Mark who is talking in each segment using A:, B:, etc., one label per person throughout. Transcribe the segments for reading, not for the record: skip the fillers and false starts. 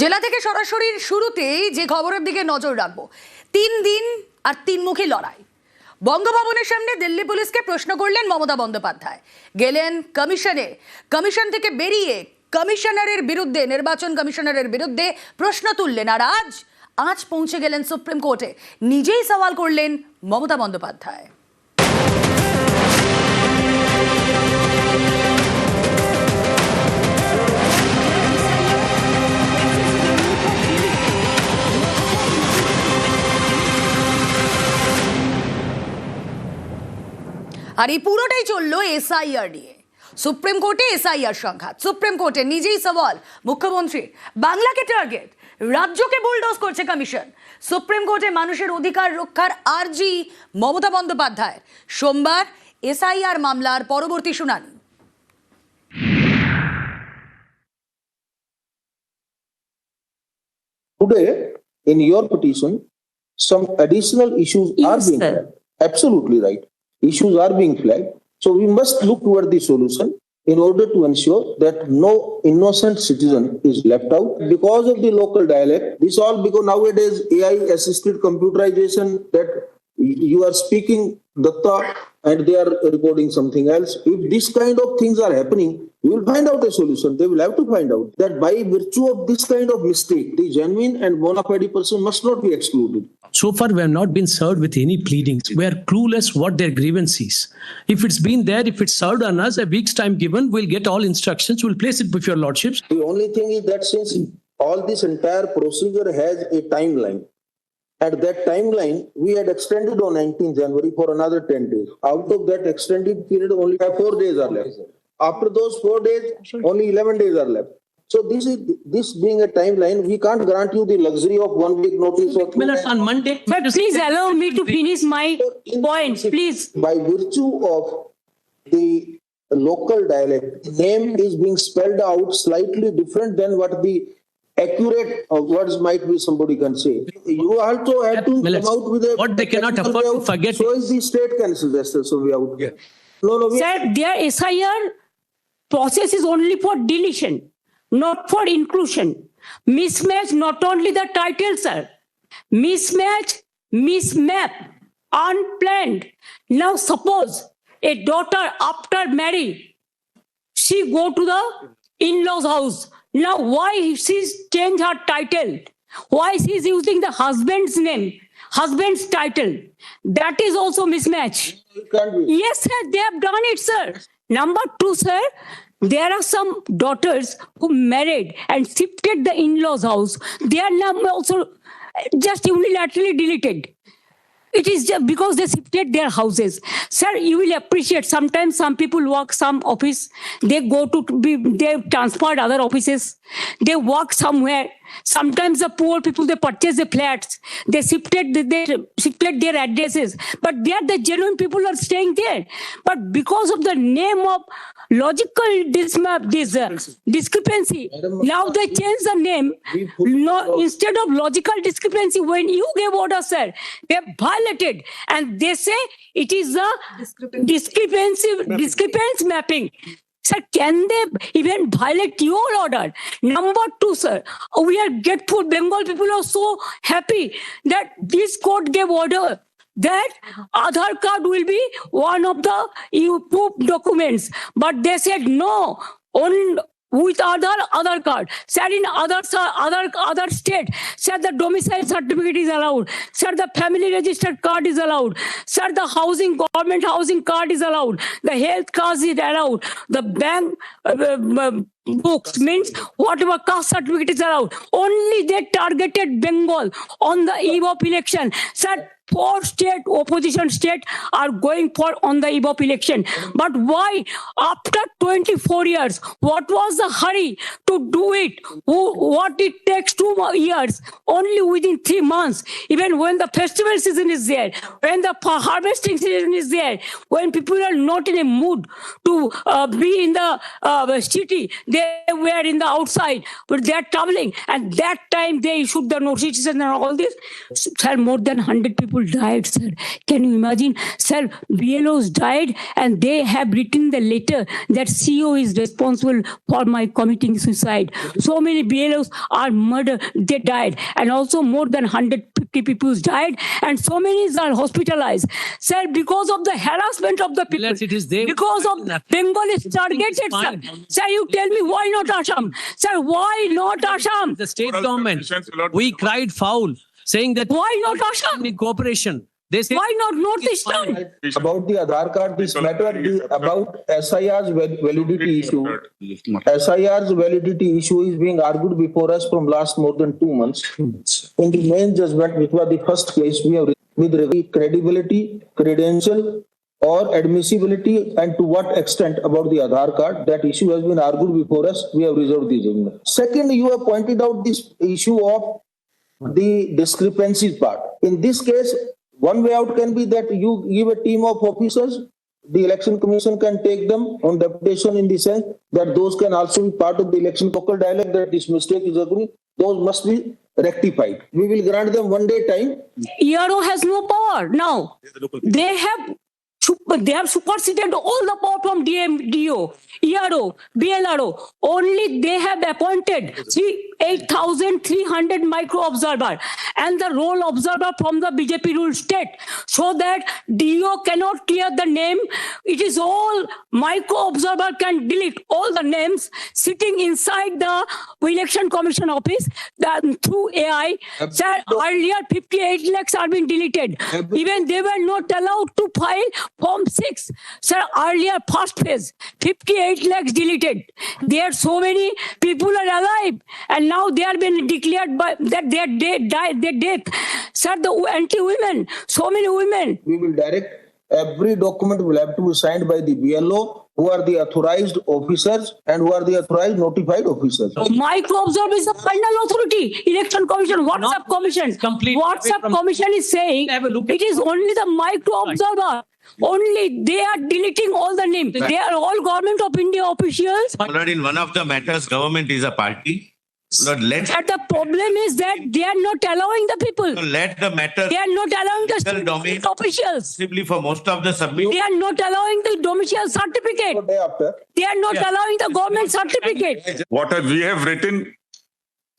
A: জেলা থেকে সরাসরি শুরুতেই যে খবরের দিকে নজর রাখবো, 3 দিন আর 3 মুখী লড়াই। বঙ্গভবনের সামনে দিল্লি পুলিশকে প্রশ্ন করলেন মমতা বন্দ্যোপাধ্যায়। গেলেন কমিশন থেকে বেরিয়ে কমিশনারের বিরুদ্ধে, নির্বাচন কমিশনারের বিরুদ্ধে প্রশ্ন তুললেন। আর আজ পৌঁছে গেলেন সুপ্রিম কোর্টে, নিজেই সওয়াল করলেন মমতা বন্দ্যোপাধ্যায়। আর এই পুরোটাই চললো এসআইআর নিয়ে। সুপ্রিম কোর্টে এসআইআর সংঘাত, সুপ্রিম কোর্টে নিজেই সওয়াল মুখ্যমন্ত্রীর। বাংলাকে টার্গেট, রাজ্যকে বুলডোজ করছে কমিশন। সুপ্রিম কোর্টে মানুষের অধিকার রক্ষার আর্জি মমতা বন্দ্যোপাধ্যায়। সোমবার এসআইআর মামলার পরবর্তী শুনানি।
B: Today, in your petition, some additional issues are being flagged. Absolutely right. Issues are being flagged. So we must look toward the solution in order to ensure that no innocent citizen is left out because of the local dialect. This all because nowadays AI assisted computerization, that you are speaking Datta and they are recording something else. If this kind of things are happening, we will find out a solution. They will have to find out that by virtue of this kind of mistake, the genuine and bona fide person must not be excluded.
C: So far, we have not been served with any pleadings. We are clueless what their grievance is. If it's been there, if it's served on us, a week's time given, we'll get all instructions. We'll place it before your lordships.
B: The only thing is that since all this entire procedure has a timeline, at that timeline, we had extended on 19th January for another 10 days. Out of that extended period, only 4 days are left. After those 4 days, only 11 days are left. So this being a timeline, we can't grant you the luxury of 1 week notice or 2
C: Minutes on Monday.
D: But please allow me to finish my point, please.
B: By virtue of the local dialect, name is being spelled out slightly different than what the accurate words might be, somebody can say. You also have to come out with a...
C: What they cannot afford to forget.
B: So is the state council, so we out.
C: Yeah.
B: No,
D: Sir, their SIR process is only for deletion, not for inclusion. Mismatch not only the title, sir. Mismatch, mismap, unplanned. Now suppose a daughter after marriage, she go to the in-laws house. Now why she's changed her title? Why she's using the husband's name, husband's title? That is also mismatch.
B: it can't be.
D: Yes, sir, they have done it, sir. Number 2, sir, there are some daughters who married and shifted the in-laws house. They are now also just unilaterally deleted. It is just because they shifted their houses. Sir, you will appreciate sometimes some people work some office, they go to they transferred other offices, they work somewhere. Sometimes the poor people, they purchase the flats, they shifted their addresses, but they are the genuine people who are staying there. But because of the name of logical discrepancy, now they change the name. No, instead of logical discrepancy, when you gave order, sir, they have violated, and they say it is the discrepancy mapping. Sir, can they even violate your order? Number 2, sir, we are grateful. Bengal people are so happy that this court gave order that Aadhaar card will be one of the proof documents. But they said no, only with Aadhaar card. Sir, in other state, sir, the domicile certificate is allowed. Sir, the family registered card is allowed. Sir, the government housing card is allowed. The health card is allowed. The bank books, means whatever caste certificate is allowed. Only they targeted Bengal on the eve of election. Sir, 4 state opposition state are going for on the eve of election. But why after 24 years, what was the hurry to do it? What it takes 2 years, only within 3 months, even when the festival season is there, when the harvesting season is there, when people are not in a mood to be in the city, they were in the outside, but they are traveling, and that time they issued the notices and all this. Sir, more than 100 people people died, sir. Can you imagine? Sir, BLOs died and they have written the letter that CEO is responsible for my committing suicide. So many BLOs are murdered, they died. And also more than 150 people died and so many are hospitalized. Sir, because of the harassment of the people,
C: Yes, it is there.
D: because of Bengal is targeted, sir.
C: fine.
D: Sir, you tell me why not Assam? Sir, why not Assam?
C: The state
E: Moral
C: government,
E: conditions will not-
C: we cried foul, saying that
D: Why not Assam?
C: in cooperation. They say
D: Why not Northeastern?
B: About the Aadhaar card, this matter about SIR's validity issue. SIR's validity issue is being argued before us from last more than 2 months. In the main judgment, which was the first case, we have with regard to credibility, credential, or admissibility, and to what extent about the Aadhaar card, that issue has been argued before us. We have reserved the judgment. Second, you have pointed out this issue of the discrepancies part. In this case, one way out can be that you give a team of officers, the election commission can take them on deputation in the sense that those can also be part of the election local dialogue, that this mistake is occurring, those must be rectified. We will grant them 1 day time.
D: ERO has no power now. They have superseded all the power from DO, ERO, BLRO. Only they have appointed 8,300 micro observer and the role observer from the BJP ruled state, so that DO cannot clear the name. It is all micro observer can delete all the names sitting inside the election commission office through AI. Sir, earlier 58 lakhs are being deleted. Even they were not allowed to file Form 6. Sir, earlier first phase, 58 lakhs deleted. There are so many people are alive and now they are being declared by that they are their death. Sir, the anti-women, so many women.
B: We will direct every document will have to be signed by the BLO, who are the authorized officers and who are the authorized notified officers.
D: Micro observer is the final authority. Election commission, WhatsApp commission.
C: complete away
D: WhatsApp
C: from-
D: commission is saying
C: Have a look at-
D: it is only the micro observer. Only they are deleting all the names. They are all government of India officials.
F: Lord, in one of the matters, government is a party. Lord, let
D: And the problem is that they are not allowing the people.
F: the matter
D: They are not allowing the
F: Legal domain.
D: state officials.
F: possibly for most of the submit.
D: They are not allowing the domicile certificate.
B: Day after.
D: They are not allowing the government certificate.
E: We have written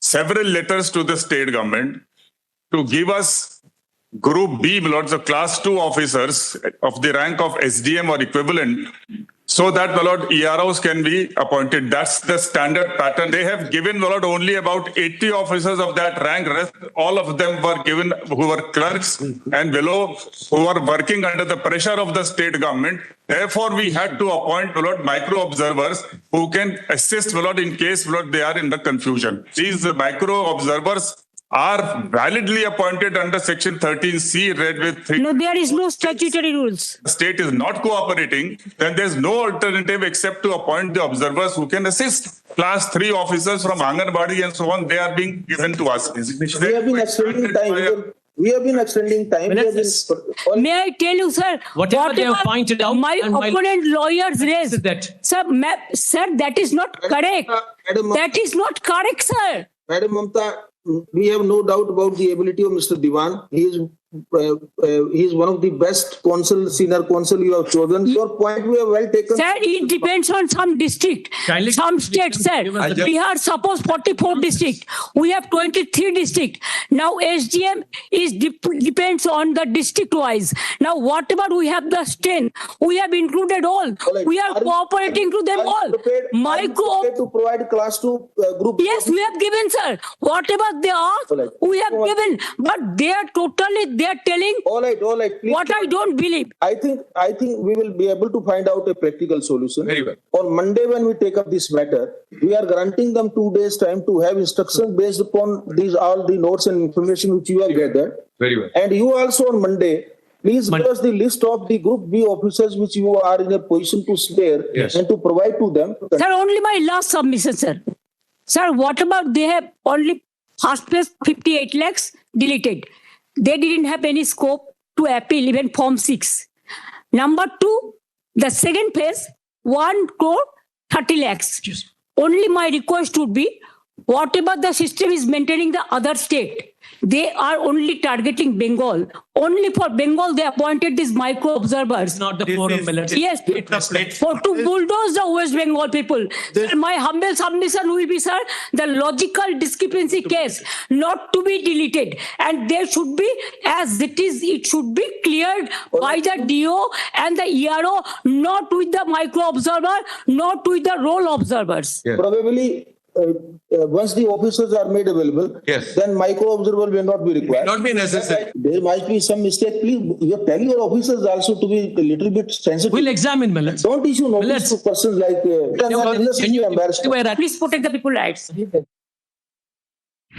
E: several letters to the state government to give us Group B, Lords, the class 2 officers of the rank of SDM or equivalent, so that the Lord EROs can be appointed. That's the standard pattern. They have given the Lord only about 80 officers of that rank. Rest, all of them were given who were clerks and below, who were working under the pressure of the state government. Therefore, we had to appoint the Lord micro observers who can assist the Lord in case Lord they are in the confusion. These micro observers are validly appointed under Section 13C, read with 3.
D: No, there is no statutory rules.
E: The state is not cooperating, then there's no alternative except to appoint the observers who can assist. Class 3 officers from Anganwadi and so on, they are being given to us.
B: We have been extending time. We have been extending time. We have been-
D: May I tell you, sir?
C: Whatever they have pointed out
D: my
C: and my-
D: opponent lawyers raised
C: that.
D: Sir, sir, that is not correct.
B: Madam-
D: That is not correct, sir.
B: Madam Mamta, we have no doubt about the ability of Mr. Diwan. He is one of the best senior counsel you have chosen. Your point we have well taken.
D: Sir, it depends on some district,
C: Kindly-
D: some states, sir.
C: Give us the-
D: We have suppose 44 district. We have 23 district. Now SDM is depends on the district wise. Now whatever we have the strength, we have included all.
B: Like,
D: We are cooperating to them all. Micro.
B: To provide class 2 group.
D: Yes, we have given, sir. Whatever they ask,
B: All right.
D: we have given. But they are they are telling
B: All right. Please.
D: what I don't believe.
B: I think we will be able to find out a practical solution.
E: Very well.
B: On Monday, when we take up this matter, we are granting them 2 days time to have instructions based upon all the notes and information which you have gathered.
E: Very well.
B: And you also on Monday, please give us the list of the Group B officers which you are in a position to spare and to provide to them.
D: Sir, only my last submission, sir. Sir, what about they have only first phase 58 lakhs deleted. They didn't have any scope to appeal even Form 6. Number 2, the second phase, 1 crore 30 lakhs. Only my request would be, whatever the system is maintaining the other state, they are only targeting Bengal. Only for Bengal, they appointed these micro observers.
C: Not the
F: This
C: forum,
F: is-
C: Millet.
D: Yes, for to bulldoze the West Bengal people. Sir, my humble submission will be, sir, the logical discrepancy case not to be deleted, and there should be, as it is, it should be cleared by the DO and the ERO, not with the micro observer, not with the role observers.
F: Yes.
B: Probably, once the officers are made available,
F: Yes.
B: then micro observer will not be required.
F: Not be necessary.
B: There might be some mistake. Please, you tell your officers also to be a little bit sensitive.
C: We'll examine, Millet.
B: Don't issue notice
C: Let's-
B: to persons like,
C: Can you-
B: unnecessarily embarrassed.
D: Please protect the people's rights.